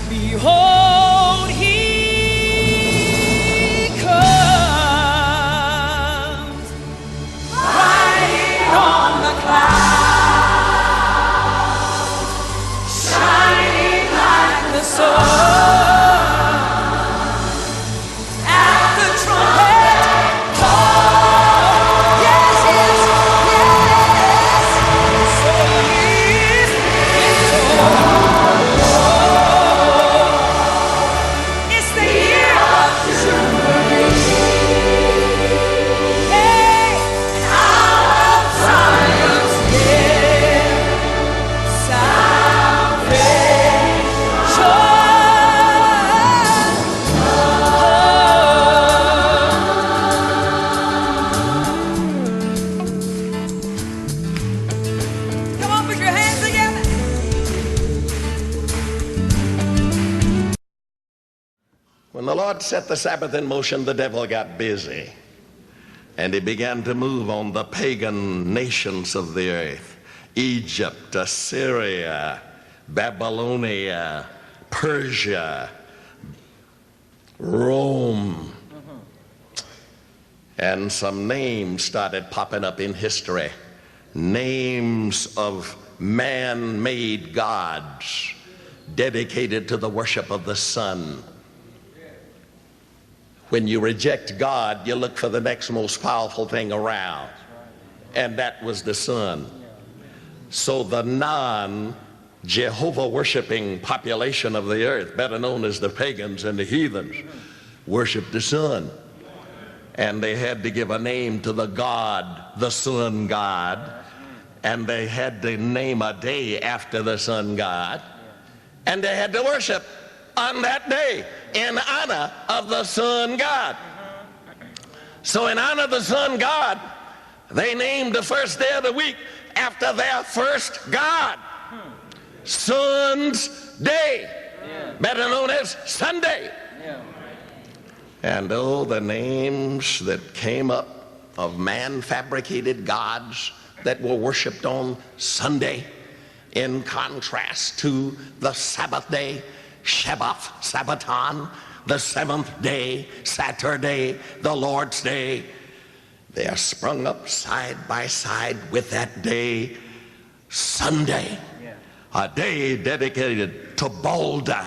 Behold, he comes, riding on the clouds, shining like the sun. At the trumpet call, yes, yes, yes. So is it's the year of Jubilee. Hey, our Zion's near, salvation. Come on, put your hands together. When the Lord set the Sabbath in motion, the devil got busy. And he began to move on the pagan nations of the earth. Egypt, Assyria, Babylonia, Persia, Rome. And some names started popping up in history. Names of man-made gods dedicated to the worship of the sun. When you reject God, you look for the next most powerful thing around. And that was the sun. So the non-Jehovah worshiping population of the earth, better known as the pagans and the heathens, worshiped the sun. And they had to give a name to the god, the sun god. And they had to name a day after the sun god. And they had to worship on that day in honor of the sun god. So in honor of the sun god, they named the first day of the week after their first god, Sun's Day, better known as Sunday. And oh, the names that came up of man-fabricated gods that were worshiped on Sunday, in contrast to the Sabbath day, Shabbat, Sabbaton, the seventh day, Saturday, the Lord's Day. They are sprung up side by side with that day, Sunday, a day dedicated to Balder,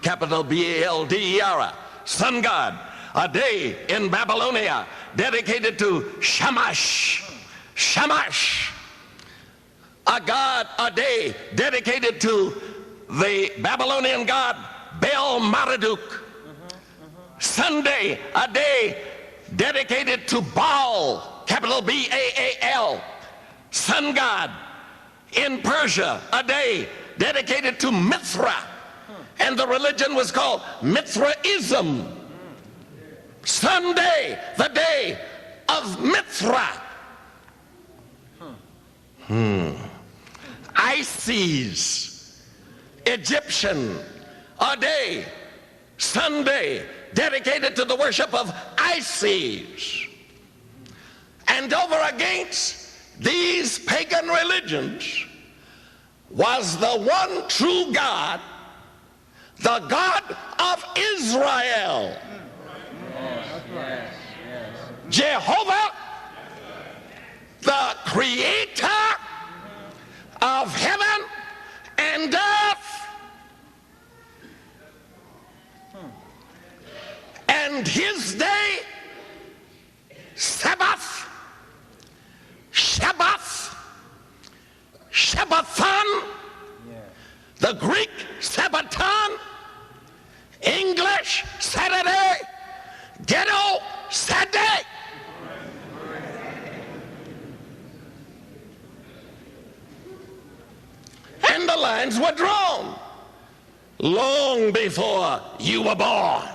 capital B-A-L-D-E-R, sun god. A day in Babylonia dedicated to Shamash, Shamash. A god, a day dedicated to the Babylonian god Bel-Merodach. Sunday, a day dedicated to Baal, capital B-A-A-L, sun god. In Persia, a day dedicated to Mithra, and the religion was called Mithraism. Sunday, the day of Mithra. Isis, Egyptian, a day, Sunday, dedicated to the worship of Isis. And over against these pagan religions was the one true God, the God of Israel. Jehovah, the creator of heaven and earth. And his day, Sabbath, Shabbat, Shabbathon, the Greek Sabbaton, English Saturday, Ghetto Saturday. And the lines were drawn long before you were born.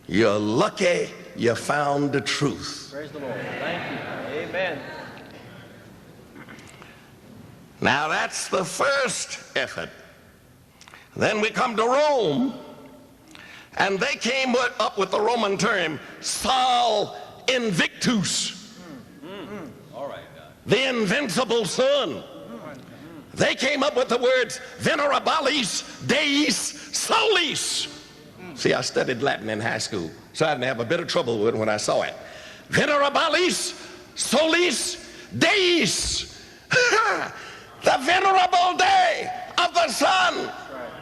You're lucky you found the truth. Praise the Lord. Thank you. Amen. Now that's the first effort. Then we come to Rome, and they came up with the Roman term Sol Invictus, All right, God. the invincible sun. They came up with the words venerabilis deis solis. See, I studied Latin in high school, so I didn't have a bit of trouble with it when I saw it. Venerabilis solis deis. The venerable day of the sun.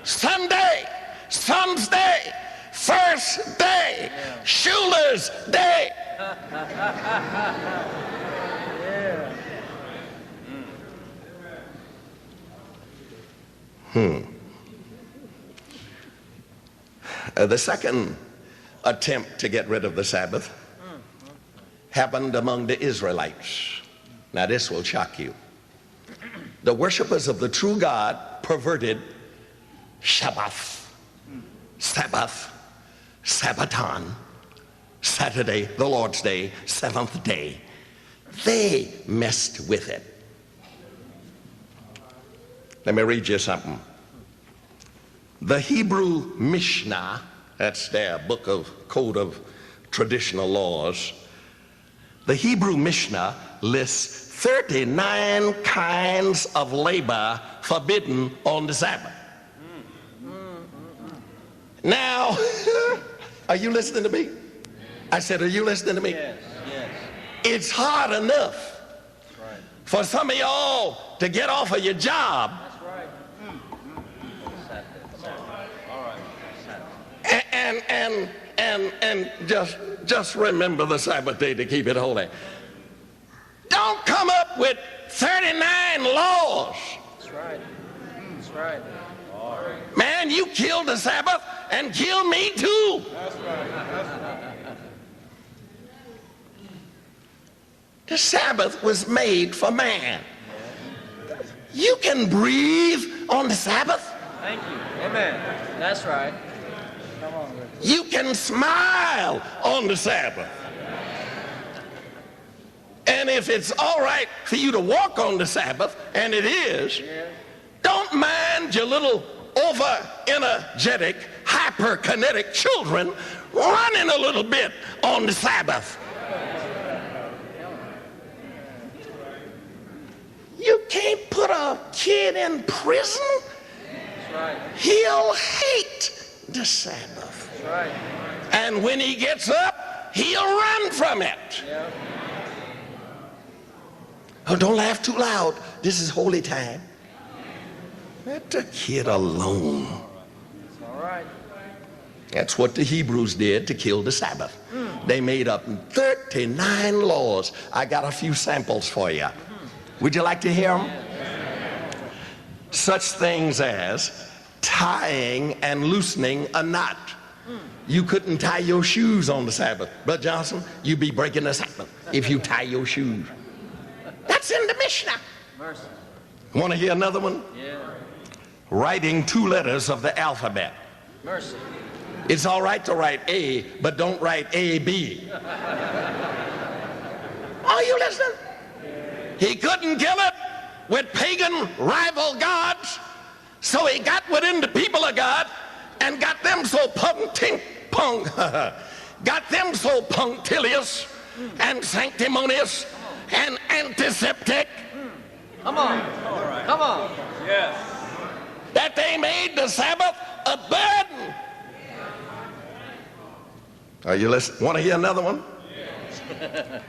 Sunday, Sun's day, first day, Schuler's day. The second attempt to get rid of the Sabbath happened among the Israelites. Now this will shock you. The worshipers of the true God perverted Shabbath, Sabbath, Sabbaton, Saturday, the Lord's Day, seventh day. They messed with it. Let me read you something. The Hebrew Mishnah, that's their book of code of traditional laws. The Hebrew Mishnah lists 39 kinds of labor forbidden on the Sabbath. Now, are you listening to me? I said, are you listening to me? Yes, yes. It's hard enough for some of y'all to get off of your job. That's right. All right. And just remember the Sabbath day to keep it holy. Don't come up with 39 laws. That's right. That's right. All right. Man, you killed the Sabbath and killed me too. That's right. That's right. The Sabbath was made for man. You can breathe on the Sabbath. Thank you. Amen. That's right. Come on, Rick. You can smile on the Sabbath. And if it's all right for you to walk on the Sabbath, and it is, don't mind your little over-energetic, hyperkinetic children running a little bit on the Sabbath. You can't put a kid in prison. That's right. He'll hate the Sabbath. That's right. And when he gets up, he'll run from it. Yeah. Oh, don't laugh too loud. This is holy time. Let the kid alone. All right. That's what the Hebrews did to kill the Sabbath. They made up 39 laws. I got a few samples for you. Would you like to hear them? Such things as tying and loosening a knot. You couldn't tie your shoes on the Sabbath. Brother Johnson, you'd be breaking the Sabbath if you tie your shoes. That's in the Mishnah. Mercy. Want to hear another one? Yeah. Writing 2 letters of the alphabet. Mercy. It's all right to write A, but don't write A-B. Are you listening? He couldn't kill it with pagan rival gods, so he got within the people of God and got them so punctilious and sanctimonious and antiseptic. Come on. All right. Come on. Yes. That they made the Sabbath a burden. Are you listening? Want to hear another one? Yes.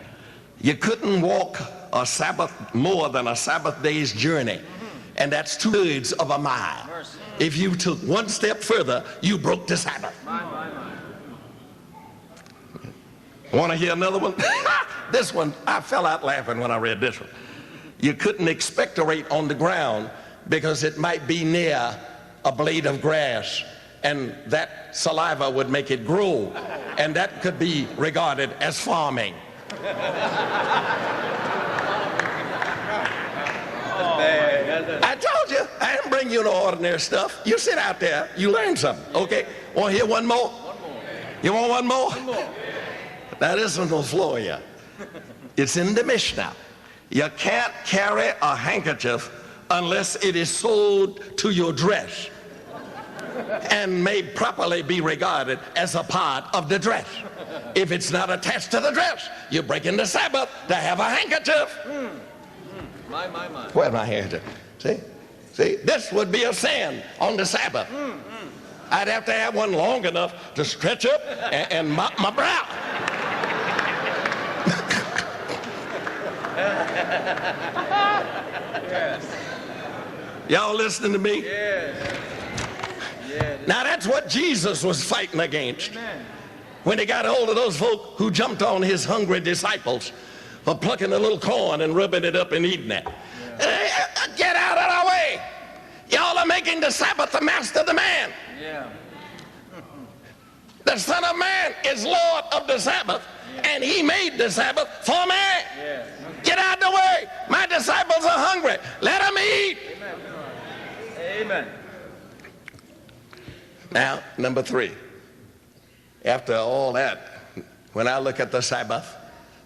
You couldn't walk a Sabbath more than a Sabbath day's journey, and that's 2/3 of a mile. Mercy. If you took one step further, you broke the Sabbath. My. Want to hear another one? This one, I fell out laughing when I read this one. You couldn't expectorate on the ground because it might be near a blade of grass, and that saliva would make it grow, and that could be regarded as farming. I told you, I didn't bring you no ordinary stuff. You sit out there, you learn something. Okay, want to hear one more? You want one more? Now this one will floor you. It's in the Mishnah. You can't carry a handkerchief unless it is sewed to your dress and may properly be regarded as a part of the dress. If it's not attached to the dress, you're breaking the Sabbath to have a handkerchief. My. Where's my handkerchief? See? See, this would be a sin on the Sabbath. I'd have to have one long enough to stretch up and mop my brow. Y'all listening to me? Yes. Now that's what Jesus was fighting against. When he got hold of those folk who jumped on his hungry disciples for plucking a little corn and rubbing it up and eating it. Get out of our way. Y'all are making the Sabbath the master of the man. Yeah. The Son of Man is Lord of the Sabbath, and he made the Sabbath for man. Yeah. Get out of the way. My disciples are hungry. Let them eat. Amen. Now, number 3. After all that, when I look at the Sabbath,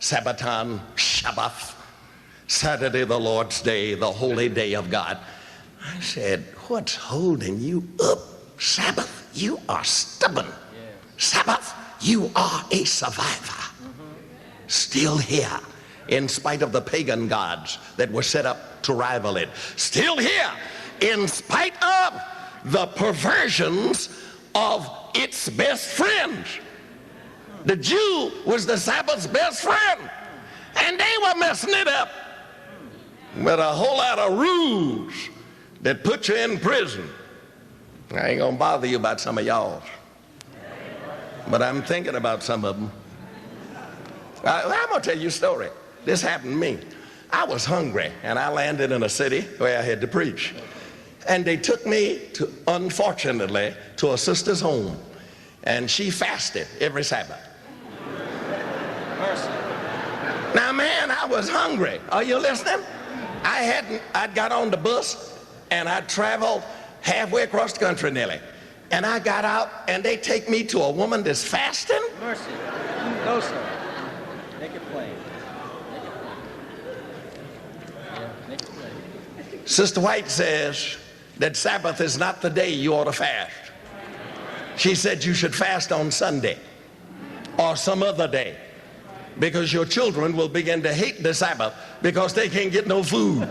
Sabbaton, Shabbath, Saturday, the Lord's day, the holy day of God, I said, what's holding you up? Sabbath, you are stubborn. Sabbath, you are a survivor. Still here, in spite of the pagan gods that were set up to rival it. Still here, in spite of the perversions of its best friends. The Jew was the Sabbath's best friend, and they were messing it up with a whole lot of rules that put you in prison. I ain't gonna bother you about some of y'all, but I'm thinking about some of them. I'm gonna tell you a story. This happened to me. I was hungry, and I landed in a city where I had to preach. And they took me, unfortunately, to a sister's home. And she fasted every Sabbath. Mercy. Now, man, I was hungry. Are you listening? I'd got on the bus, and I'd traveled halfway across the country nearly. And I got out, and they take me to a woman that's fasting? Mercy. No, sir. Make it plain. Make it plain. Sister White says that Sabbath is not the day you ought to fast. She said you should fast on Sunday or some other day, because your children will begin to hate the Sabbath because they can't get no food.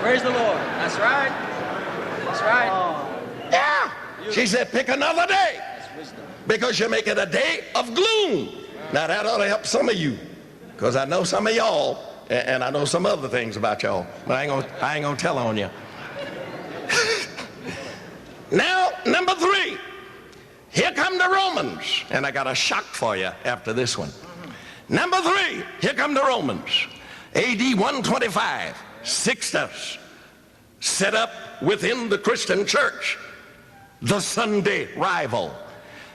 Praise the Lord. That's right. That's right. Yeah. She said pick another day That's wisdom. because you're making a day of gloom. Now that ought to help some of you, because I know some of y'all, and I know some other things about y'all, but I ain't gonna tell on you. Now, number 3. Here come the Romans. And I got a shock for you after this one. Number 3, here come the Romans. AD 125, Sixtus set up within the Christian church the Sunday rival.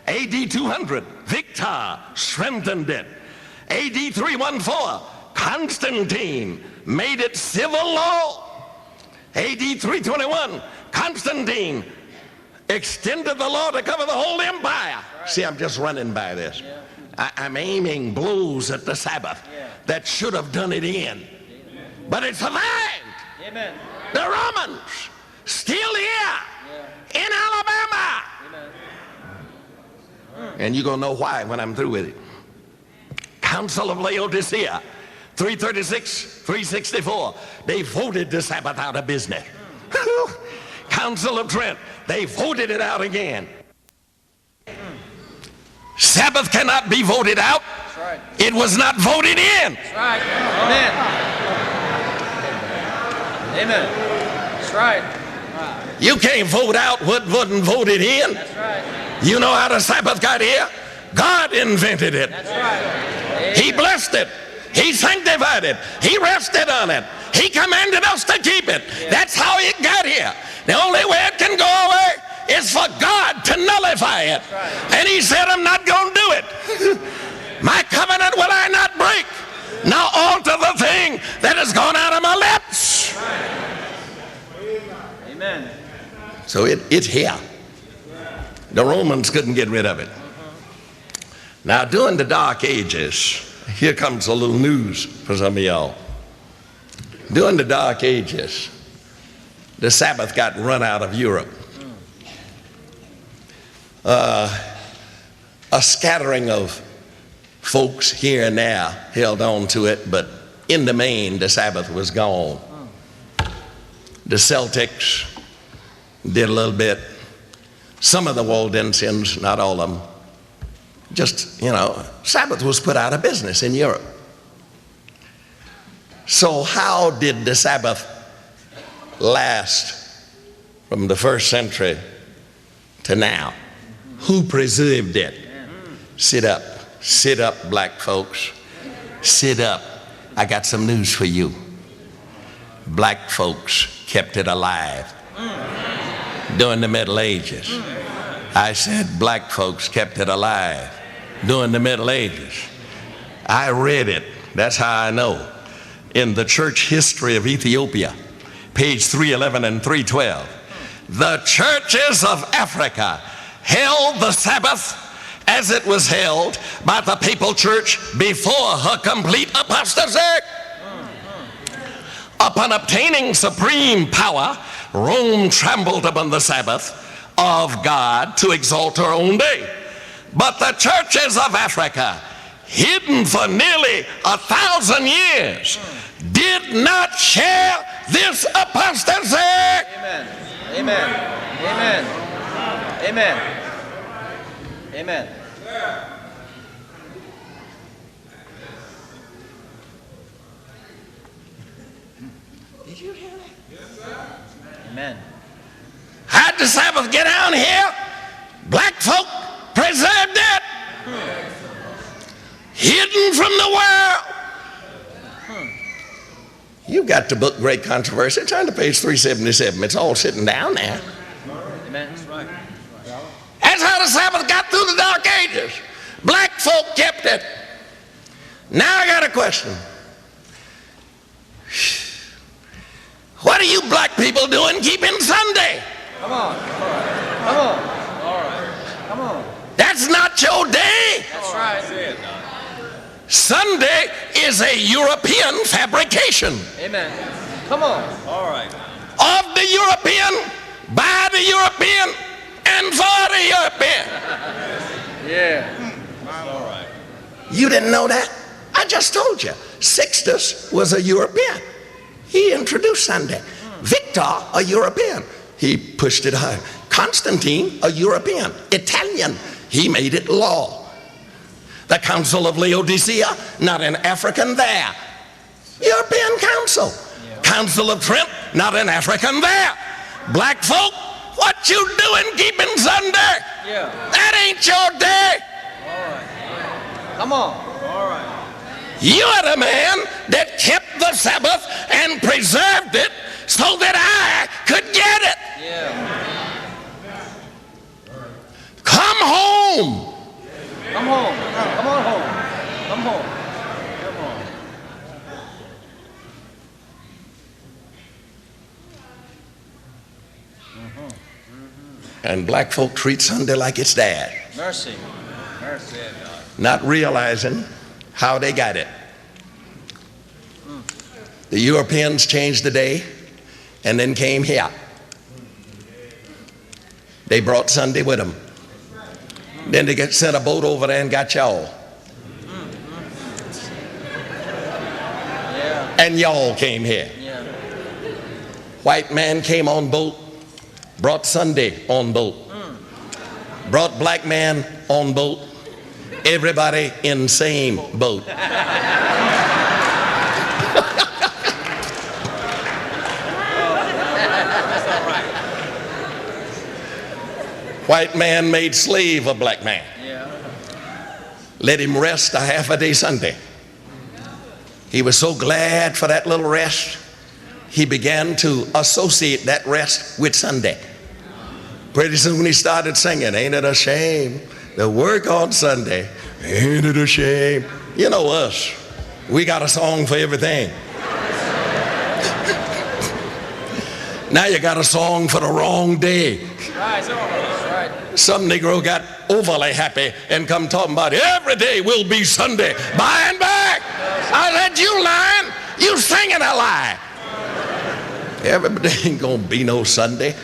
AD 200, Victor strengthened it. AD 314, Constantine made it civil law. AD 321, Constantine extended the law to cover the whole empire. See, I'm just running by this. I'm aiming blows at the Sabbath that should have done it in. But it survived. Amen. The Romans still here in Alabama. And you're going to know why when I'm through with it. Council of Laodicea, 336, 364. They voted the Sabbath out of business. Council of Trent, they voted it out again. Sabbath cannot be voted out. That's right. It was not voted in. That's right. Amen. Amen. That's right. You can't vote out what wasn't voted in. That's right. You know how the Sabbath got here? God invented it. That's right. He blessed it. He sanctified it. He rested on it. He commanded us to keep it. That's how it got here. The only way it can go away is for God to nullify it. And he said, I'm not going to do it. My covenant will I not break, nor alter the thing that has gone out of my lips. Amen. So it's here. The Romans couldn't get rid of it. Now, during the Dark Ages, here comes a little news for some of y'all. During the Dark Ages, the Sabbath got run out of Europe. A scattering of folks here and there held on to it, but in the main, the Sabbath was gone. The Celtics did a little bit. Some of the Waldensians, not all of them. Just, Sabbath was put out of business in Europe. So how did the Sabbath last from the first century to now? Who preserved it? Sit up, black folks. Sit up. I got some news for you. Black folks kept it alive during the Middle Ages. I said black folks kept it alive during the Middle Ages. I read it, that's how I know. In the church history of Ethiopia, page 311 and 312, the churches of Africa held the Sabbath as it was held by the papal church before her complete apostasy. Upon obtaining supreme power, Rome trampled upon the Sabbath of God to exalt her own day. But the churches of Africa, hidden for nearly 1,000 years, did not share this apostasy. Amen. Amen. Amen. Amen. Amen. Did you hear that? Amen. How'd the Sabbath get down here? Black folk preserved it. Hidden from the world. You got the book Great Controversy. Turn to page 377. It's all sitting down there. Amen. That's right. That's how the Sabbath got through the Dark Ages. Black folk kept it. Now I got a question. What are you black people doing keeping Sunday? Come on. Come on. All right. Come on. That's not your day. That's right. Sunday is a European fabrication. Amen. Come on. All right. Of the European, by the European, and for the European. Yeah. All right. You didn't know that? I just told you. Sixtus was a European. He introduced Sunday. Victor, a European. He pushed it high. Constantine, a European. Italian. He made it law. The Council of Laodicea, not an African there. European Council. Council of Trent, not an African there. Black folk, what you doing keeping Sunday? Yeah. That ain't your day. All right. Come on. All right. You're the man that kept the Sabbath and preserved it so that I could get it. Yeah. Come home. Come home. Come on home. Come home. Come on. And black folk treat Sunday like it's theirs, Mercy. Mercy, God. not realizing how they got it. The Europeans changed the day and then came here. They brought Sunday with them. Then they sent a boat over there and got y'all. Yeah. And y'all came here. Yeah. White man came on boat, brought Sunday on boat. Brought black man on boat. Everybody in same boat. White man made slave of black man. Yeah. Let him rest a half a day Sunday. He was so glad for that little rest, he began to associate that rest with Sunday. Pretty soon he started singing, ain't it a shame to work on Sunday? Ain't it a shame? You know us, we got a song for everything. Now you got a song for the wrong day. Right. Right. Some Negro got overly happy and come talking about every day will be Sunday by and by. I said, you lying? You singing a lie. Every day ain't gonna be no Sunday.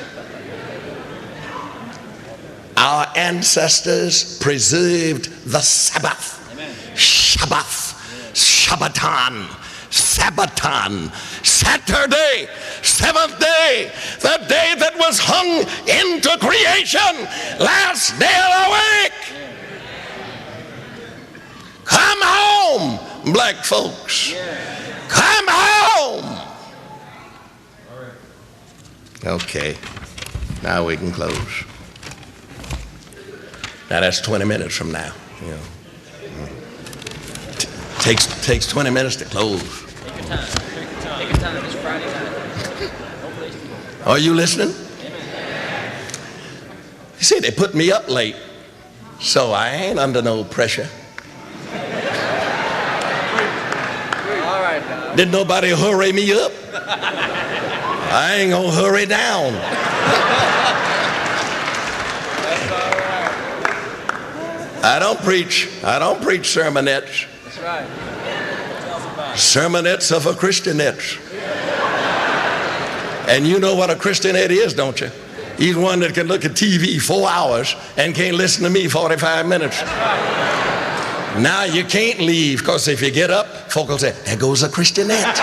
Our ancestors preserved the Sabbath. Amen. Shabbath, Shabbaton, Sabbaton, Saturday. seventh day, the day that was hung into creation, last day of the week. Come home, black folks. Come home. Okay, now we can close. Now that's 20 minutes from now. You know. Takes 20 minutes to close. Take your time. Take your time. It's Friday night. Don't waste it. Are you listening? Amen. You see, they put me up late, so I ain't under no pressure. All right, now. Didn't nobody hurry me up. I ain't gonna hurry down. That's all right. I don't preach sermonettes. That's right. Tell us about it. Sermonettes are for Christianettes. And you know what a Christianette is, don't you? He's one that can look at TV 4 hours and can't listen to me 45 minutes. Now you can't leave, because if you get up, folk will say, there goes a Christianette.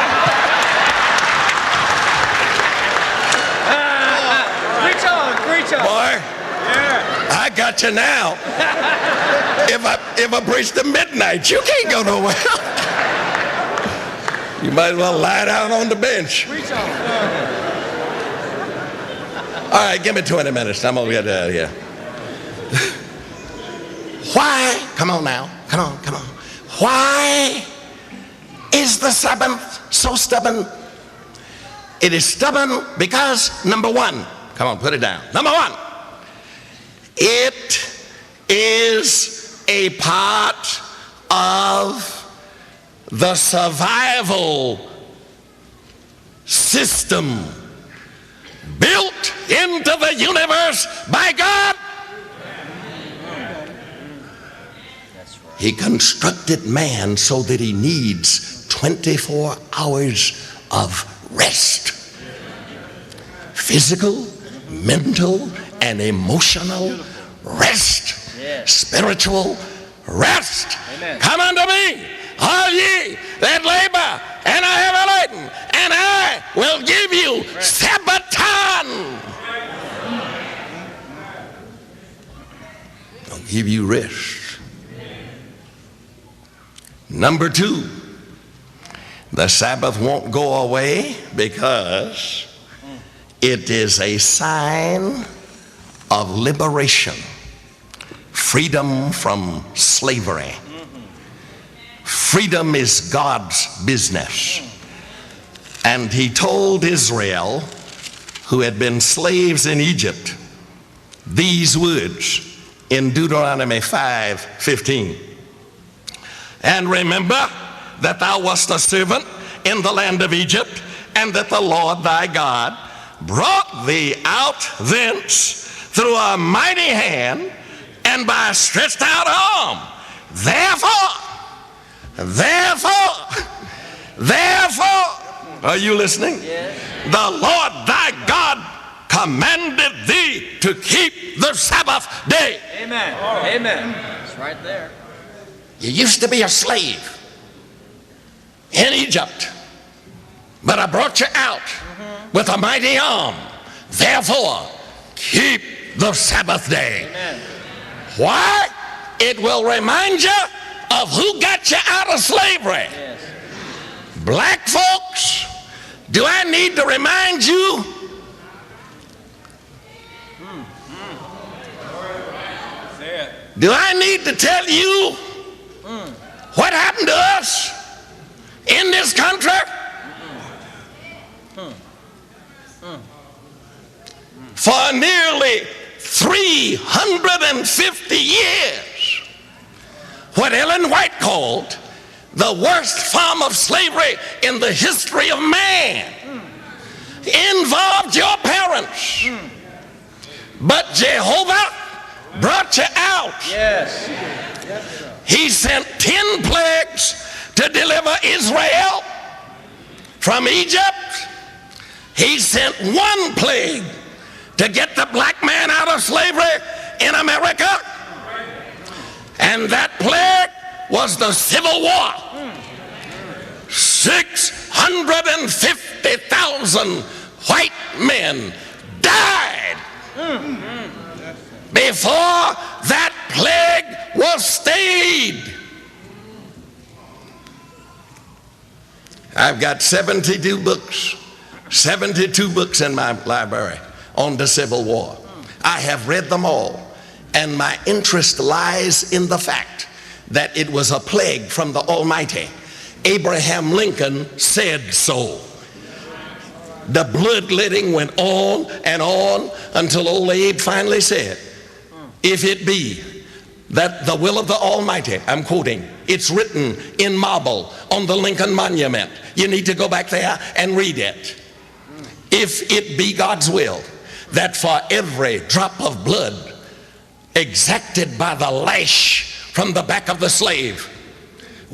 Preach on. Boy, I got you now. If I preach to midnight, you can't go nowhere. You might as well lie down on the bench. Preach on. All right, give me 20 minutes. I'm gonna get out of here. Why? Come on now. Come on. Why is the Sabbath so stubborn? It is stubborn because, number one, come on, put it down. Number one, it is a part of the survival system built into the universe by God. He constructed man so that he needs 24 hours of rest. Physical, mental, and emotional rest. Yes. Spiritual rest. Amen. Come unto me, all ye that labor and are heavy laden, and I will give you Sabbaton. I'll give you rest. Number two, the Sabbath won't go away because it is a sign of liberation, freedom from slavery. Freedom is God's business. And he told Israel, who had been slaves in Egypt, these words in Deuteronomy 5:15. And remember that thou wast a servant in the land of Egypt, and that the Lord thy God brought thee out thence through a mighty hand and by a stretched out arm. Therefore, are you listening? Yes. The Lord thy God commanded thee to keep the Sabbath day. Amen. Amen. It's right there. You used to be a slave in Egypt, but I brought you out with a mighty arm. Therefore, keep the Sabbath day. Amen. Why? It will remind you of who got you out of slavery. Yes. Black folks, do I need to remind you? Do I need to tell you what happened to us in this country? For nearly 350 years, what Ellen White called the worst form of slavery in the history of man involved your parents. But Jehovah brought you out. Yes. He sent 10 plagues to deliver Israel from Egypt. He sent 1 plague to get the black man out of slavery in America. And that plague was the Civil War. 650,000 white men died before that plague was stayed. I've got 72 books in my library on the Civil War. I have read them all, and my interest lies in the fact that it was a plague from the Almighty. Abraham Lincoln said so. The bloodletting went on and on until old Abe finally said, if it be that the will of the Almighty, I'm quoting, it's written in marble on the Lincoln Monument. You need to go back there and read it. If it be God's will that for every drop of blood exacted by the lash from the back of the slave,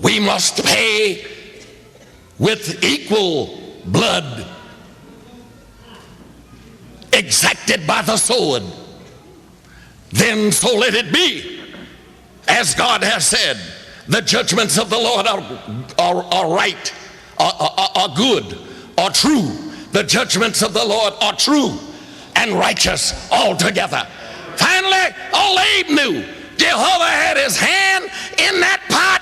we must pay with equal blood exacted by the sword, then so let it be. As God has said, the judgments of the Lord are right, are good, are true. The judgments of the Lord are true and righteous altogether. Finally, old Abe knew Jehovah had his hand in that pot.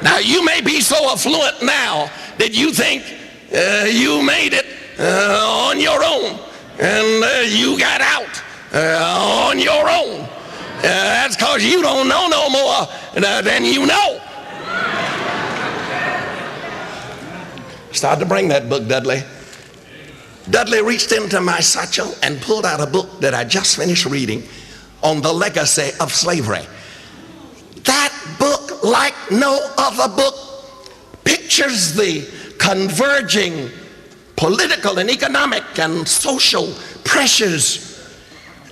Now, you may be so affluent now that you think you made it on your own, and you got out on your own. That's because you don't know no more than you know. Start to bring that book, Dudley. Dudley reached into my satchel and pulled out a book that I just finished reading on the legacy of slavery. That book, like no other book, pictures the converging political and economic and social pressures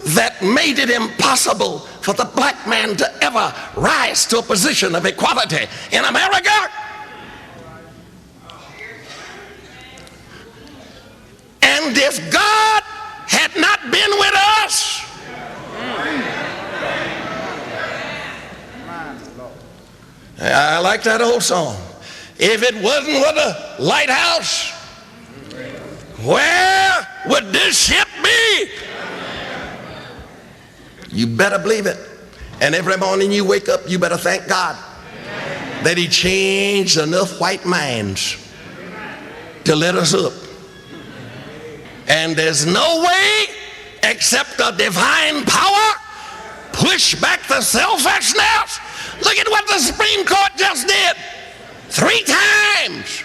that made it impossible for the black man to ever rise to a position of equality in America. And if God had not been with us, I like that old song. If it wasn't for the lighthouse, where would this ship be? You better believe it. And every morning you wake up, you better thank God that he changed enough white minds to let us up. And there's no way except a divine power push back the selfishness. Look at what the Supreme Court just did. 3 times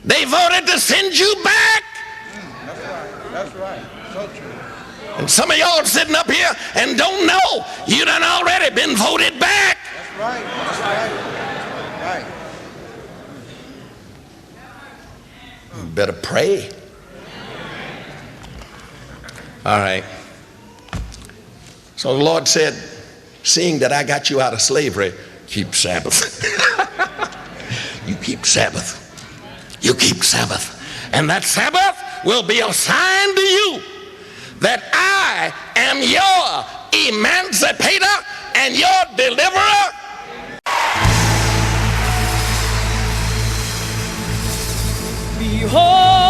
they voted to send you back. That's right. So true. And some of y'all sitting up here and don't know you done already been voted back. That's right. That's right. Right. You better pray. All right. So the Lord said, seeing that I got you out of slavery, keep Sabbath. You keep Sabbath. You keep Sabbath. And that Sabbath will be a sign to you that I am your emancipator and your deliverer. Behold.